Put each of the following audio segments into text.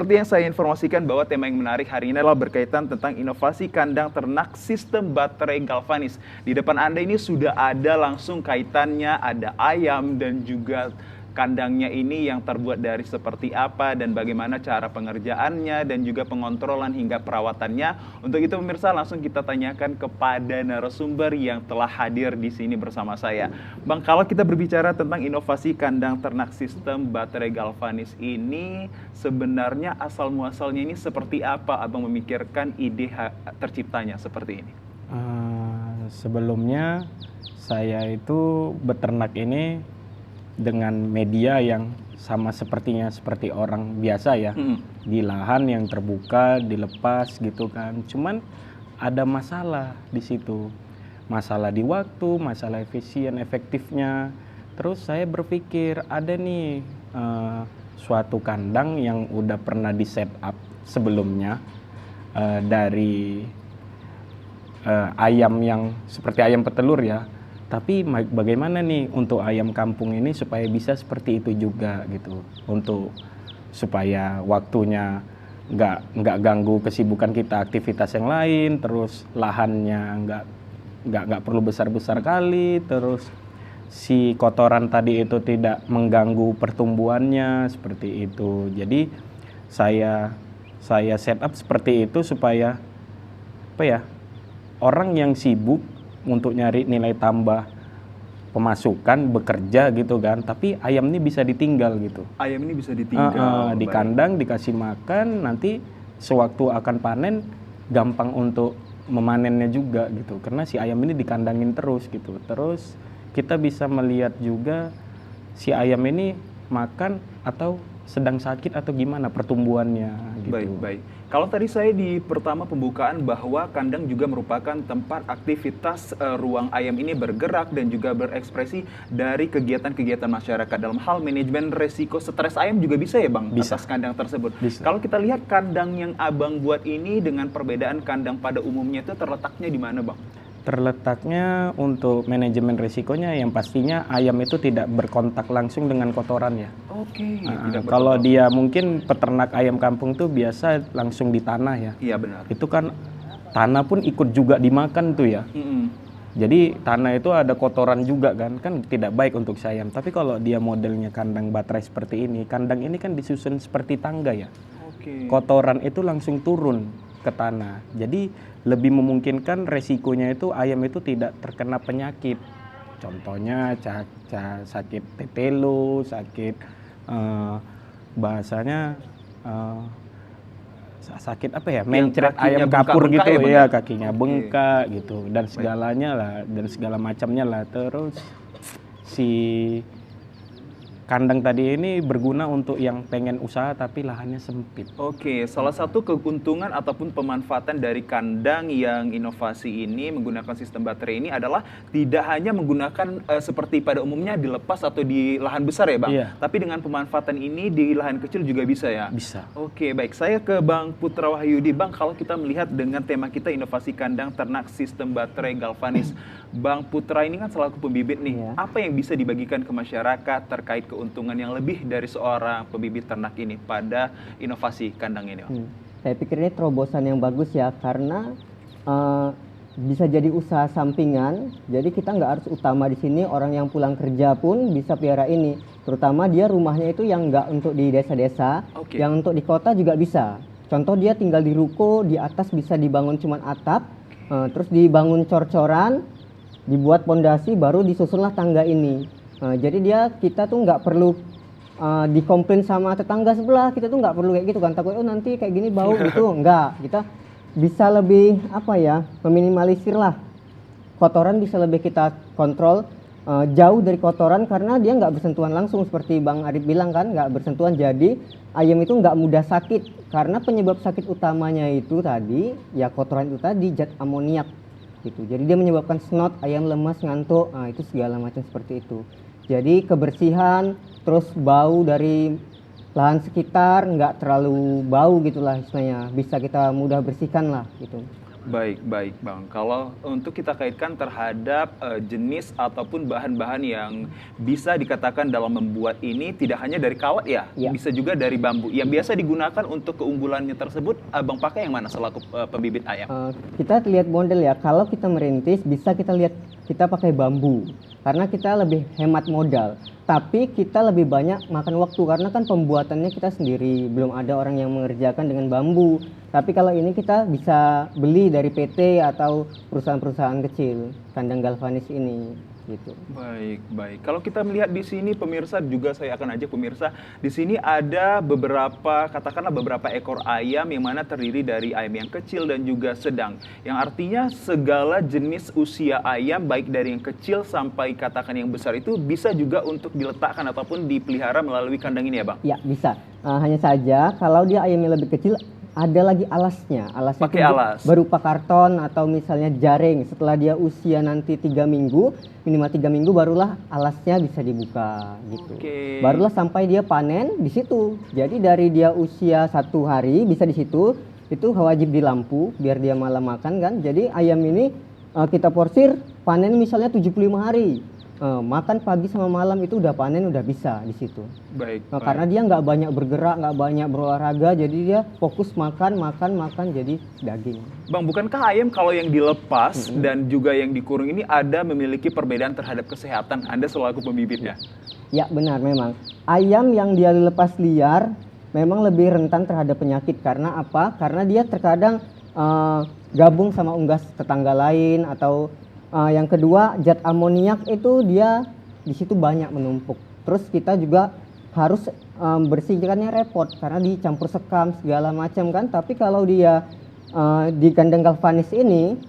Seperti yang saya informasikan bahwa tema yang menarik hari ini adalah berkaitan tentang inovasi kandang ternak sistem baterai galvanis. Di depan Anda ini sudah ada langsung kaitannya, ada ayam dan juga kandangnya ini yang terbuat dari seperti apa dan bagaimana cara pengerjaannya dan juga pengontrolan hingga perawatannya. Untuk itu pemirsa, langsung kita tanyakan kepada narasumber yang telah hadir di sini bersama saya. Bang, kalau kita berbicara tentang inovasi kandang ternak sistem baterai galvanis ini, sebenarnya asal muasalnya ini seperti apa Abang memikirkan ide terciptanya seperti ini? Sebelumnya saya itu beternak ini dengan media yang sama seperti orang biasa ya, di lahan yang terbuka, dilepas gitu kan. Cuman ada masalah di situ, masalah di waktu, masalah efektifnya. Terus saya berpikir ada nih suatu kandang yang udah pernah di set up sebelumnya dari ayam yang seperti ayam petelur ya. Tapi bagaimana nih untuk ayam kampung ini supaya bisa seperti itu juga gitu, untuk supaya waktunya nggak ganggu kesibukan kita aktivitas yang lain, terus lahannya nggak perlu besar kali, terus si kotoran tadi itu tidak mengganggu pertumbuhannya seperti itu. Jadi saya set up seperti itu supaya apa ya, orang yang sibuk untuk nyari nilai tambah pemasukan bekerja gitu kan, tapi ayam ini bisa ditinggal gitu. Ayam ini bisa ditinggal di kandang, dikasih makan, nanti sewaktu akan panen gampang untuk memanennya juga gitu, karena si ayam ini dikandangin terus gitu. Terus kita bisa melihat juga si ayam ini makan atau sedang sakit atau gimana pertumbuhannya gitu. Baik. Kalau tadi saya di pertama pembukaan bahwa kandang juga merupakan tempat aktivitas ruang ayam ini bergerak dan juga berekspresi dari kegiatan-kegiatan masyarakat. Dalam hal manajemen resiko stres ayam juga bisa ya Bang? Bisa. Atas kandang tersebut. Bisa. Kalau kita lihat kandang yang Abang buat ini dengan perbedaan kandang pada umumnya itu terletaknya di mana Bang? Terletaknya untuk manajemen risikonya yang pastinya ayam itu tidak berkontak langsung dengan kotoran ya. Oke. Kalau dia mungkin peternak ayam kampung tuh biasa langsung di tanah ya. Iya benar. Itu kan tanah pun ikut juga dimakan tuh ya. Jadi tanah itu ada kotoran juga kan tidak baik untuk si ayam. Tapi kalau dia modelnya kandang baterai seperti ini, kandang ini kan disusun seperti tangga ya. Kotoran itu langsung turun ke tanah. Jadi lebih memungkinkan resikonya itu ayam itu tidak terkena penyakit. Contohnya sakit tetelo, sakit bahasanya sakit apa ya? Mencret ayam kapur gitu ya, kakinya bengkak gitu dan segalanya lah, dan segala macamnya lah. Terus si kandang tadi ini berguna untuk yang pengen usaha tapi lahannya sempit. Oke, salah satu keuntungan ataupun pemanfaatan dari kandang yang inovasi ini menggunakan sistem baterai ini adalah tidak hanya menggunakan seperti pada umumnya dilepas atau di lahan besar ya Bang? Iya. Tapi dengan pemanfaatan ini di lahan kecil juga bisa ya? Bisa. Oke, baik. Saya ke Bang Putra Wahyudi. Bang, kalau kita melihat dengan tema kita inovasi kandang ternak sistem baterai galvanis, Bang Putra ini kan selaku pembibit nih, apa yang bisa dibagikan ke masyarakat terkait keuntungan yang lebih dari seorang pembibit ternak ini pada inovasi kandang ini? Saya pikir ini terobosan yang bagus ya, karena bisa jadi usaha sampingan. Jadi kita nggak harus utama di sini, orang yang pulang kerja pun bisa pelihara ini. Terutama dia rumahnya itu yang nggak untuk di desa-desa, yang untuk di kota juga bisa. Contoh dia tinggal di ruko, di atas bisa dibangun cuman atap, terus dibangun cor-coran, dibuat pondasi, baru disusunlah tangga ini. Jadi kita tuh nggak perlu dikomplain sama tetangga sebelah, kita tuh nggak perlu kayak gitu kan, takut nanti kayak gini bau gitu, enggak. Kita bisa lebih meminimalisir lah kotoran, bisa lebih kita kontrol jauh dari kotoran, karena dia nggak bersentuhan langsung seperti Bang Arif bilang kan, nggak bersentuhan. Jadi ayam itu nggak mudah sakit, karena penyebab sakit utamanya itu tadi ya kotoran itu tadi, zat amoniak gitu. Jadi dia menyebabkan snot, ayam lemas, ngantuk, itu segala macam seperti itu. Jadi kebersihan, terus bau dari lahan sekitar nggak terlalu bau gitulah istilahnya, bisa kita mudah bersihkan lah gitu. Baik, baik Bang. Kalau untuk kita kaitkan terhadap jenis ataupun bahan-bahan yang bisa dikatakan dalam membuat ini tidak hanya dari kawat ya, Ya. bisa juga dari bambu. Yang biasa digunakan untuk keunggulannya tersebut, Abang pakai yang mana selaku pembibit ayam? Kita lihat model ya, kalau kita merintis bisa kita lihat kita pakai bambu karena kita lebih hemat modal. Tapi kita lebih banyak makan waktu karena kan pembuatannya kita sendiri, belum ada orang yang mengerjakan dengan bambu. Tapi kalau ini kita bisa beli dari PT atau perusahaan-perusahaan kecil, kandang galvanis ini gitu. Baik, baik. Kalau kita melihat di sini pemirsa, juga saya akan ajak pemirsa, di sini ada beberapa, katakanlah beberapa ekor ayam yang mana terdiri dari ayam yang kecil dan juga sedang. Yang artinya segala jenis usia ayam, baik dari yang kecil sampai katakan yang besar itu bisa juga untuk diletakkan ataupun dipelihara melalui kandang ini ya Bang? Ya bisa. Hanya saja kalau dia ayamnya lebih kecil ada lagi alasnya. Alasnya Pakai itu alas. berupa karton atau misalnya jaring. Setelah dia usia nanti 3 minggu, minimal 3 minggu barulah alasnya bisa dibuka gitu. Oke. Barulah sampai dia panen di situ. Jadi dari dia usia 1 hari bisa di situ, itu wajib di lampu biar dia malam makan kan. Jadi ayam ini kita porsir panen misalnya 75 hari. Makan pagi sama malam itu udah panen, udah bisa di situ. Baik, baik. Karena dia nggak banyak bergerak, nggak banyak berolahraga, jadi dia fokus makan, jadi daging. Bang, bukankah ayam kalau yang dilepas dan juga yang dikurung ini ada memiliki perbedaan terhadap kesehatan Anda selaku pembibitnya? Ya benar memang. Ayam yang dia lepas liar memang lebih rentan terhadap penyakit. Karena apa? Karena dia terkadang gabung sama unggas tetangga lain atau yang kedua zat amoniak itu dia di situ banyak menumpuk. Terus kita juga harus bersihkannya repot karena dicampur sekam segala macam kan. Tapi kalau dia di kandang galvanis ini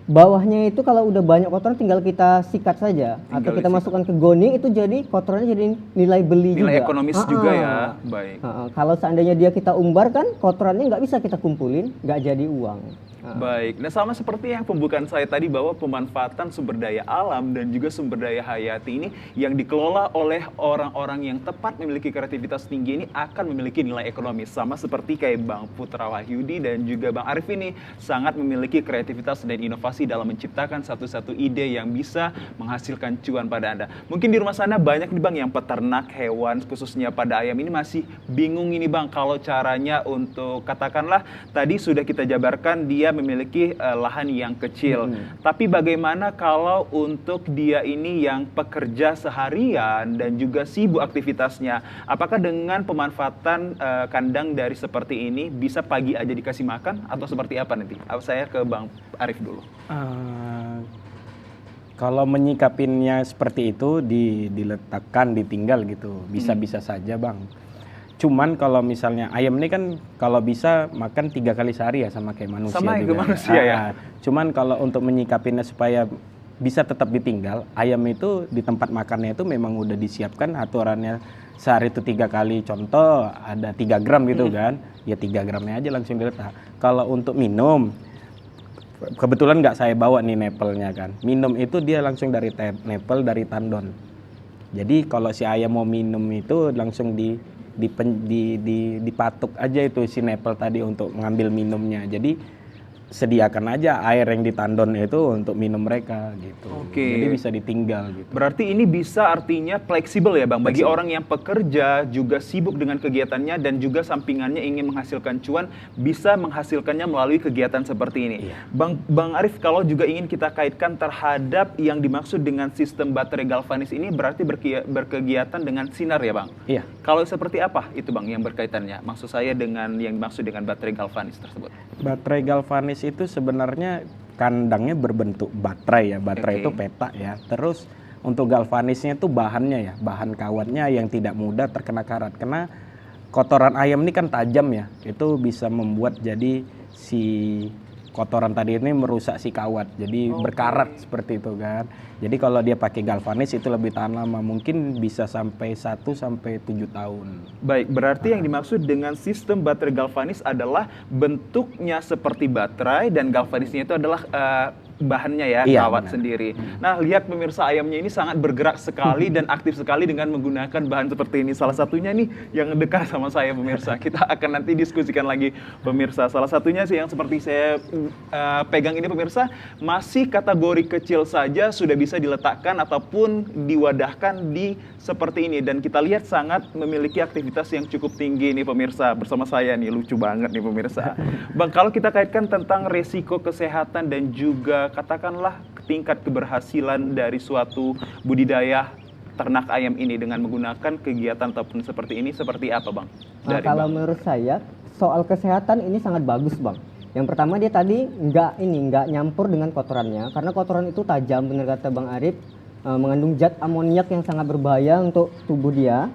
bawahnya itu kalau udah banyak kotoran tinggal kita sikat saja atau kita masukkan ke goni, itu jadi kotorannya jadi nilai beli juga. Nilai ekonomis juga ya. Baik. Kalau seandainya dia kita umbar kan kotorannya nggak bisa kita kumpulin, nggak jadi uang. Baik, nah sama seperti yang pembukaan saya tadi bahwa pemanfaatan sumber daya alam dan juga sumber daya hayati ini yang dikelola oleh orang-orang yang tepat memiliki kreativitas tinggi ini akan memiliki nilai ekonomis. Sama seperti kayak Bang Putra Wahyudi dan juga Bang Arif ini sangat memiliki kreativitas dan inovasi dalam menciptakan satu-satu ide yang bisa menghasilkan cuan pada Anda. Mungkin di rumah sana banyak nih Bang yang peternak hewan khususnya pada ayam ini masih bingung ini Bang kalau caranya untuk katakanlah tadi sudah kita jabarkan dia memiliki lahan yang kecil. Tapi bagaimana kalau untuk dia ini yang pekerja seharian dan juga sibuk aktivitasnya? Apakah dengan pemanfaatan kandang dari seperti ini bisa pagi aja dikasih makan atau seperti apa nanti? Saya ke Bang Arif dulu. Kalau menyikapinnya seperti itu diletakkan, ditinggal gitu, bisa-bisa saja Bang. Cuman kalau misalnya ayam ini kan kalau bisa makan 3 kali sehari ya sama kayak manusia. Sama juga. kayak manusia ya. Cuman kalau untuk menyikapinnya supaya bisa tetap ditinggal, ayam itu di tempat makannya itu memang udah disiapkan aturannya sehari itu 3 kali. Contoh ada 3 gram gitu kan, ya 3 gramnya aja langsung diletak. Kalau untuk minum, kebetulan nggak saya bawa nih nepelnya kan. Minum itu dia langsung dari nepel dari tandon. Jadi kalau si ayam mau minum itu langsung dipatuk aja itu si nepel tadi untuk mengambil minumnya. Jadi sediakan aja air yang di tandon itu untuk minum mereka gitu. Oke. Jadi bisa ditinggal gitu. Berarti ini bisa artinya fleksibel ya Bang, bagi orang yang pekerja juga sibuk dengan kegiatannya dan juga sampingannya ingin menghasilkan cuan, bisa menghasilkannya melalui kegiatan seperti ini. Iya. Bang Arif, kalau juga ingin kita kaitkan terhadap yang dimaksud dengan sistem baterai galvanis ini berarti berkegiatan dengan sinar ya Bang? Iya. Kalau seperti apa itu Bang yang berkaitannya? Maksud saya dengan yang dimaksud dengan baterai galvanis tersebut. Baterai galvanis itu sebenarnya kandangnya berbentuk baterai ya. Baterai itu peta ya. Terus untuk galvanisnya itu bahannya ya, bahan kawatnya yang tidak mudah terkena karat. Karena kotoran ayam ini kan tajam ya. Itu bisa membuat jadi si kotoran tadi ini merusak si kawat. Jadi berkarat seperti itu kan. Jadi kalau dia pakai galvanis itu lebih tahan lama, mungkin bisa sampai 1 sampai 7 tahun. Baik, berarti yang dimaksud dengan sistem baterai galvanis adalah bentuknya seperti baterai dan galvanisnya itu adalah bahannya ya, Iya, kawat benar. sendiri. Nah, lihat pemirsa, ayamnya ini sangat bergerak sekali dan aktif sekali dengan menggunakan bahan seperti ini. Salah satunya nih yang dekat sama saya pemirsa. Kita akan nanti diskusikan lagi pemirsa. Salah satunya sih yang seperti saya pegang ini pemirsa, masih kategori kecil saja sudah bisa diletakkan ataupun diwadahkan di seperti ini. Dan kita lihat sangat memiliki aktivitas yang cukup tinggi nih pemirsa. Bersama saya nih, lucu banget nih pemirsa. Bang, kalau kita kaitkan tentang resiko kesehatan dan juga katakanlah tingkat keberhasilan dari suatu budidaya ternak ayam ini dengan menggunakan kegiatan ataupun seperti ini, seperti apa Bang? Nah, kalau menurut saya soal kesehatan ini sangat bagus Bang. Yang pertama dia tadi nggak nyampur dengan kotorannya, karena kotoran itu tajam, benar kata Bang Arif, mengandung zat amoniak yang sangat berbahaya untuk tubuh dia.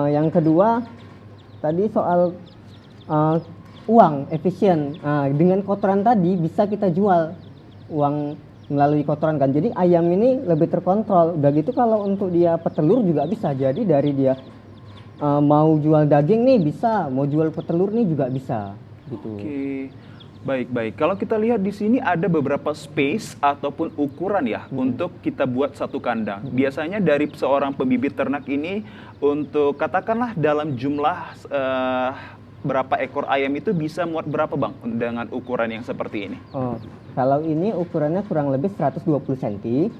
Yang kedua tadi soal uang efisien, dengan kotoran tadi bisa kita jual uang melalui kotoran kan. Jadi ayam ini lebih terkontrol. Udah gitu kalau untuk dia petelur juga bisa. Jadi dari dia mau jual daging nih bisa, mau jual petelur nih juga bisa gitu. Oke. Baik. Kalau kita lihat di sini ada beberapa space ataupun ukuran ya untuk kita buat satu kandang. Biasanya dari seorang pembibit ternak ini untuk katakanlah dalam jumlah berapa ekor ayam itu bisa muat berapa Bang dengan ukuran yang seperti ini? Oh, kalau ini ukurannya kurang lebih 120 cm,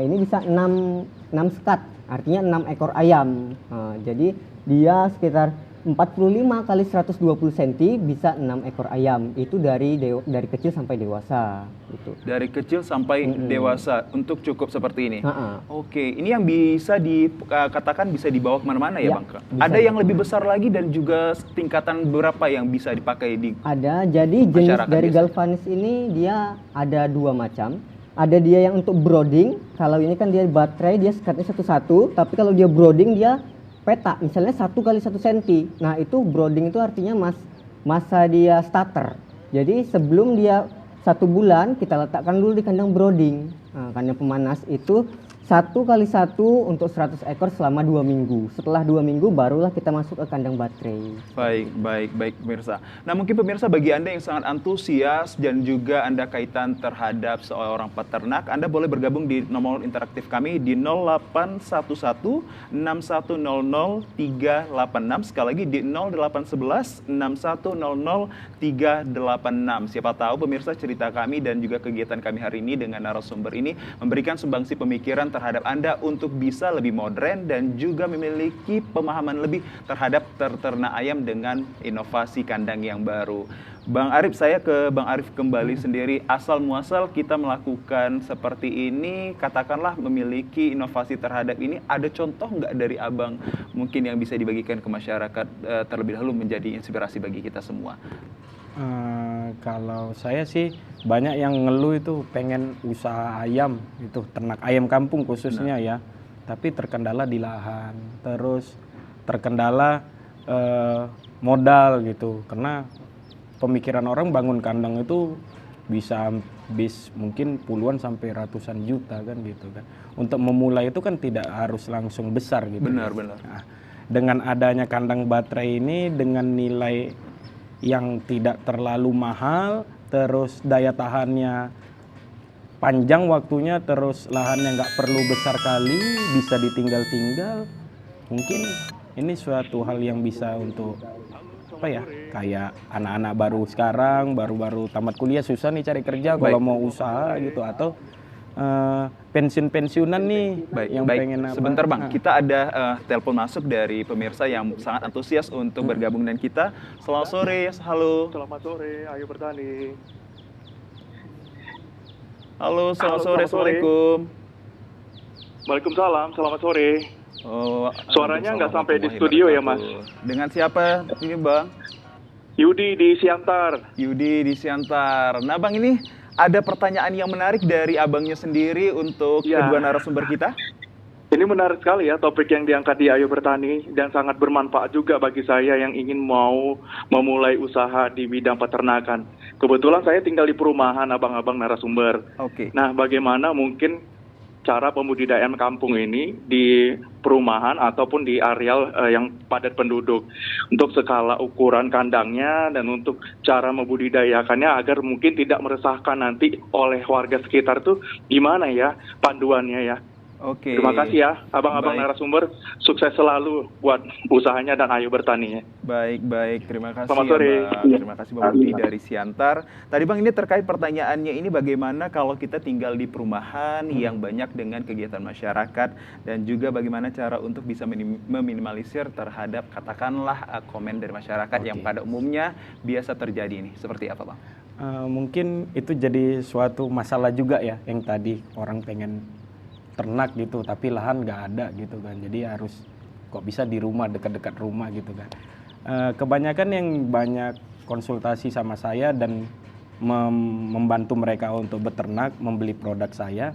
ini bisa 6 sekat, artinya 6 ekor ayam. Jadi dia sekitar 45 kali 120 cm bisa 6 ekor ayam. Itu dari kecil sampai dewasa gitu. Dari kecil sampai dewasa untuk cukup seperti ini. Ha-ha. Oke, ini yang bisa dikatakan bisa dibawa kemana-mana ya, Ya, Bang? bisa Ada yang dibawa. lebih besar lagi dan juga tingkatan berapa yang bisa dipakai di Ada, jadi jenis masyarakat dari biasanya? galvanis ini dia ada dua macam. Ada dia yang untuk brooding, kalau ini kan dia baterai, dia sekatnya satu-satu, tapi kalau dia brooding dia peta, misalnya 1 kali 1 cm. Nah itu brooding itu artinya masa dia starter. Jadi sebelum dia 1 bulan kita letakkan dulu di kandang brooding. Nah, kandang pemanas itu 1 kali 1 untuk 100 ekor selama 2 minggu. Setelah 2 minggu barulah kita masuk ke kandang baterai. Baik pemirsa. Nah mungkin pemirsa bagi Anda yang sangat antusias dan juga Anda kaitan terhadap seorang peternak, Anda boleh bergabung di nomor interaktif kami di 0811 6100 386. Sekali lagi di 0811 6100 386. Siapa tahu pemirsa cerita kami dan juga kegiatan kami hari ini dengan narasumber ini memberikan sumbangsi pemikiran terhadap Anda untuk bisa lebih modern dan juga memiliki pemahaman lebih terhadap ternak ayam dengan inovasi kandang yang baru. Bang Arif, saya ke Bang Arif kembali sendiri. Asal muasal kita melakukan seperti ini, katakanlah memiliki inovasi terhadap ini, ada contoh nggak dari Abang mungkin yang bisa dibagikan ke masyarakat terlebih dahulu menjadi inspirasi bagi kita semua? Kalau saya sih banyak yang ngeluh itu pengen usaha ayam itu, ternak ayam kampung khususnya ya, tapi terkendala di lahan, terus terkendala modal gitu, karena pemikiran orang bangun kandang itu bisa habis mungkin puluhan sampai ratusan juta kan gitu kan. Untuk memulai itu kan tidak harus langsung besar gitu. Benar. Nah, dengan adanya kandang baterai ini dengan nilai yang tidak terlalu mahal, terus daya tahannya panjang waktunya, terus lahannya nggak perlu besar kali, bisa ditinggal-tinggal. Mungkin ini suatu hal yang bisa untuk apa ya, kayak anak-anak baru sekarang, baru tamat kuliah susah nih cari kerja kalau mau usaha gitu, atau pensiun-pensiunan nih yang pengen apa. Sebentar Bang, kita ada telepon masuk dari pemirsa yang sangat antusias untuk bergabung dengan kita. Selamat sore, halo. Selamat sore, Ayo Bertani. Halo, selamat Halo, sore, selamat sore. Assalamualaikum. Waalaikumsalam, selamat sore. Oh, Suaranya nggak sampai di warahmatullahi studio ya, wabarakatuh. Dengan siapa ini Bang? Yudi di Siantar. Yudi di Siantar. Nah Bang, ini ada pertanyaan yang menarik dari abangnya sendiri untuk Ya. kedua narasumber kita. Ini menarik sekali ya topik yang diangkat di Ayo Bertani dan sangat bermanfaat juga bagi saya yang ingin mau memulai usaha di bidang peternakan. Kebetulan saya tinggal di perumahan abang-abang narasumber. Oke. Nah, bagaimana mungkin cara pembudidayaan kampung ini di perumahan ataupun di areal yang padat penduduk, untuk skala ukuran kandangnya dan untuk cara membudidayakannya agar mungkin tidak meresahkan nanti oleh warga sekitar tuh gimana ya panduannya ya. Oke. Terima kasih ya, abang-abang Baik. narasumber. Sukses selalu buat usahanya dan Ayo Bertani ya. Baik. Terima kasih Selamat ya, sore. Bang. Terima kasih Bang Budi dari Siantar. Tadi Bang, ini terkait pertanyaannya ini bagaimana kalau kita tinggal di perumahan yang banyak dengan kegiatan masyarakat dan juga bagaimana cara untuk bisa meminimalisir terhadap katakanlah komen dari masyarakat yang pada umumnya biasa terjadi ini. Seperti apa Bang? Mungkin itu jadi suatu masalah juga ya, yang tadi orang pengen ternak gitu tapi lahan nggak ada gitu kan, jadi harus kok bisa di rumah, dekat-dekat rumah gitu kan. Kebanyakan yang banyak konsultasi sama saya dan membantu mereka untuk beternak, membeli produk saya,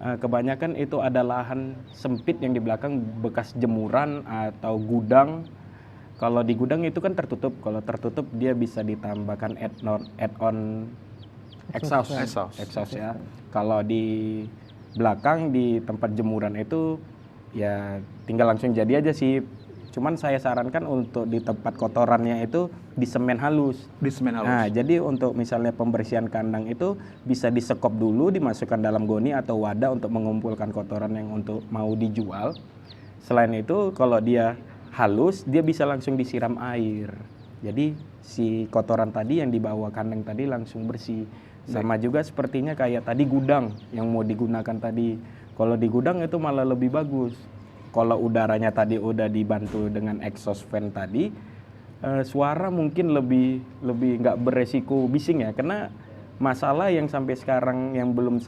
kebanyakan itu ada lahan sempit yang di belakang bekas jemuran atau gudang. Kalau di gudang itu kan tertutup, kalau tertutup dia bisa ditambahkan add-on exhaust ya. Kalau di belakang di tempat jemuran itu ya tinggal langsung jadi aja sih. Cuman saya sarankan untuk di tempat kotorannya itu di semen halus. Di semen halus. Nah, jadi untuk misalnya pembersihan kandang itu bisa disekop dulu, dimasukkan dalam goni atau wadah untuk mengumpulkan kotoran yang untuk mau dijual. Selain itu kalau dia halus, dia bisa langsung disiram air. Jadi si kotoran tadi yang dibawa kandang tadi langsung bersih. Sama juga sepertinya kayak tadi gudang yang mau digunakan tadi. Kalau di gudang itu malah lebih bagus. Kalau udaranya tadi udah dibantu dengan exhaust fan tadi, suara mungkin lebih nggak beresiko bising ya. Karena masalah yang sampai sekarang yang belum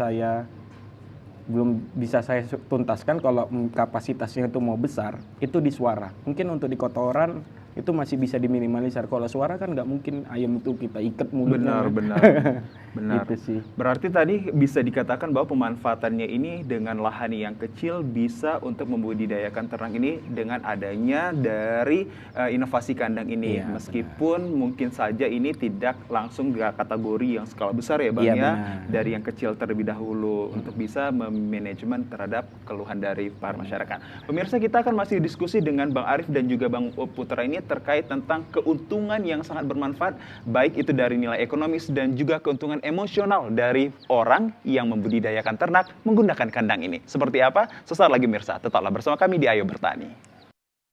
bisa saya tuntaskan kalau kapasitasnya itu mau besar, itu di suara. Mungkin untuk di kotoran itu masih bisa diminimalisir. Kalau suara kan nggak mungkin ayam itu kita ikat mulutnya. Benar. Itu sih. Berarti tadi bisa dikatakan bahwa pemanfaatannya ini dengan lahan yang kecil bisa untuk membudidayakan ternak ini dengan adanya dari inovasi kandang ini. Iya, Meskipun mungkin saja ini tidak langsung ke kategori yang skala besar ya Bang Iya, ya. benar. Dari yang kecil terlebih dahulu untuk bisa memanajemen terhadap keluhan dari para masyarakat. Pemirsa, kita akan masih diskusi dengan Bang Arif dan juga Bang Putra ini terkait tentang keuntungan yang sangat bermanfaat, baik itu dari nilai ekonomis dan juga keuntungan emosional dari orang yang membudidayakan ternak menggunakan kandang ini. Seperti apa? Sesaat lagi Mirsa, tetaplah bersama kami di Ayo Bertani.